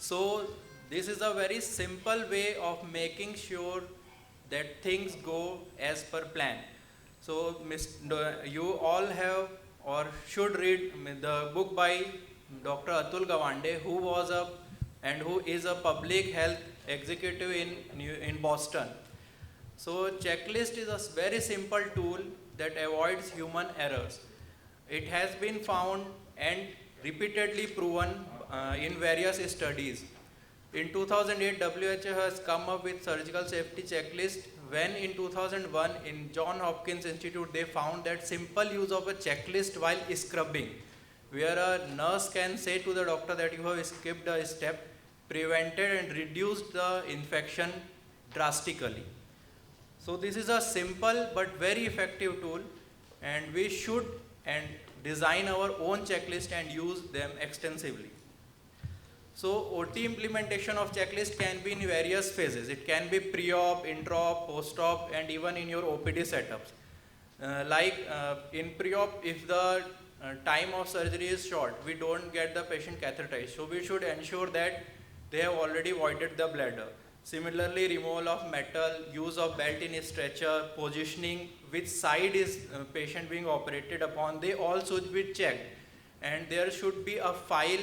So this is a very simple way of making sure that things go as per plan. So you all have or should read the book by Dr. Atul Gawande, who was a and who is a public health executive in Boston. So checklist is a very simple tool that avoids human errors. It has been found and repeatedly proven in various studies. In 2008, WHO has come up with surgical safety checklist when in 2001 in John Hopkins Institute they found that simple use of a checklist while scrubbing, where a nurse can say to the doctor that you have skipped a step, prevented and reduced the infection drastically. So this is a simple but very effective tool, and we should and design our own checklist and use them extensively. So OT implementation of checklist can be in various phases. It can be pre-op, intra-op, post-op, and even in your OPD setups. In pre-op, if the time of surgery is short, we don't get the patient catheterized. So we should ensure that they have already voided the bladder. Similarly, removal of metal, use of belt in a stretcher, positioning, which side is patient being operated upon, they all should be checked. And there should be a file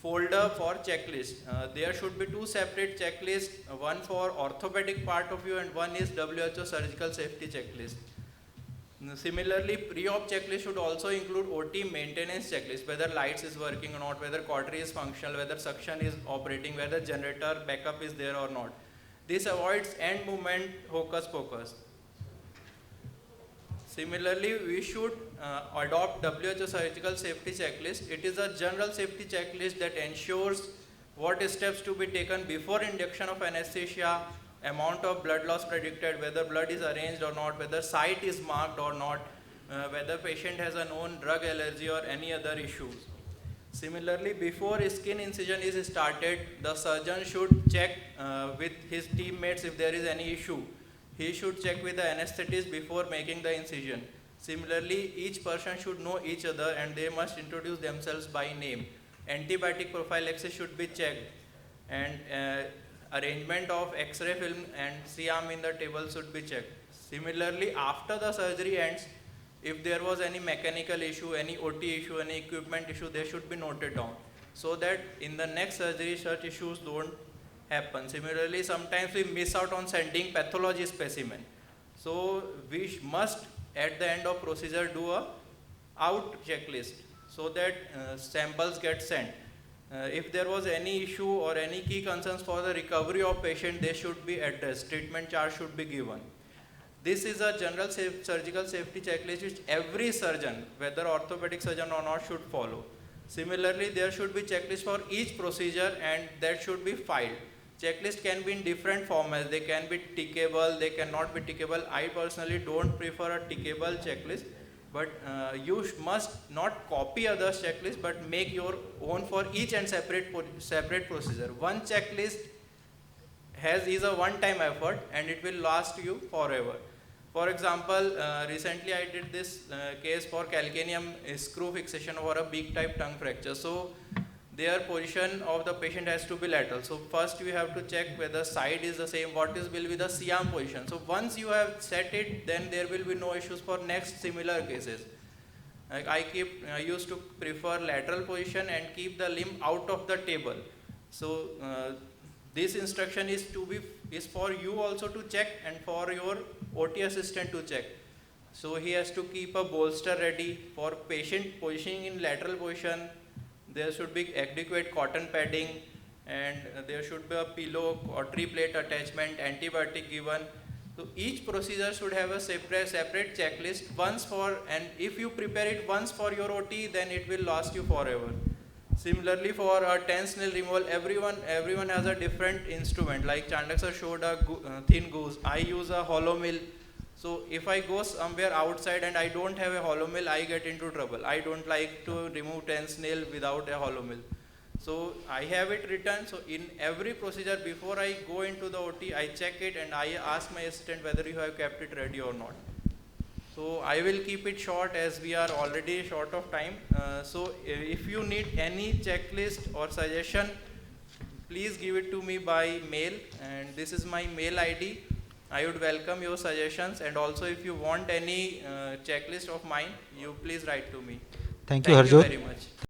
folder for checklist. There should be two separate checklists, one for orthopedic part of you and one is WHO surgical safety checklist. Similarly, pre-op checklist should also include OT maintenance checklist, whether lights is working or not, whether cautery is functional, whether suction is operating, whether generator backup is there or not. This avoids end movement hocus pocus. Similarly, we should adopt WHO surgical safety checklist. It is a general safety checklist that ensures what steps to be taken before induction of anesthesia, amount of blood loss predicted, whether blood is arranged or not, whether site is marked or not, whether patient has a known drug allergy or any other issues. Similarly, before skin incision is started, the surgeon should check with his teammates if there is any issue. He should check with the anesthetist before making the incision. Similarly, each person should know each other and they must introduce themselves by name. Antibiotic prophylaxis should be checked, and arrangement of X-ray film and C-arm in the table should be checked. Similarly, after the surgery ends, if there was any mechanical issue, any OT issue, any equipment issue, they should be noted down so that in the next surgery such issues don't happen. Similarly, sometimes we miss out on sending pathology specimen. So we must at the end of procedure do a out checklist so that samples get sent. If there was any issue or any key concerns for the recovery of patient, they should be addressed. Treatment charge should be given. This is a general surgical safety checklist which every surgeon, whether orthopedic surgeon or not, should follow. Similarly, there should be checklist for each procedure and that should be filed. Checklist can be in different formats. They can be tickable, they cannot be tickable. I personally don't prefer a tickable checklist, but you must not copy others' checklist, but make your own for each and separate procedure. One checklist is a one-time effort and it will last you forever. For example, recently I did this case for calcaneum screw fixation over a big type tongue fracture. So their position of the patient has to be lateral. So first we have to check whether side is the same, will be the C-arm position. So once you have set it, then there will be no issues for next similar cases. Like I used to prefer lateral position and keep the limb out of the table. So this instruction is for you also to check and for your OT assistant to check. So he has to keep a bolster ready for patient positioning in lateral position. There should be adequate cotton padding and there should be a pillow or cautery plate attachment, antibiotic given. So each procedure should have a separate checklist and if you prepare it once for your OT, then it will last you forever. Similarly, for a tense nail removal, everyone has a different instrument. Like Chandak sir showed a thin goose. I use a hollow mill. So if I go somewhere outside and I don't have a hollow mill, I get into trouble. I don't like to remove tense nail without a hollow mill. So I have it written. So in every procedure, before I go into the OT, I check it and I ask my assistant whether you have kept it ready or not. So I will keep it short as we are already short of time. So if you need any checklist or suggestion, please give it to me by mail, and this is my mail ID. I would welcome your suggestions, and also if you want any checklist of mine, you please write to me. Thank you, Thank you Harjot. very much.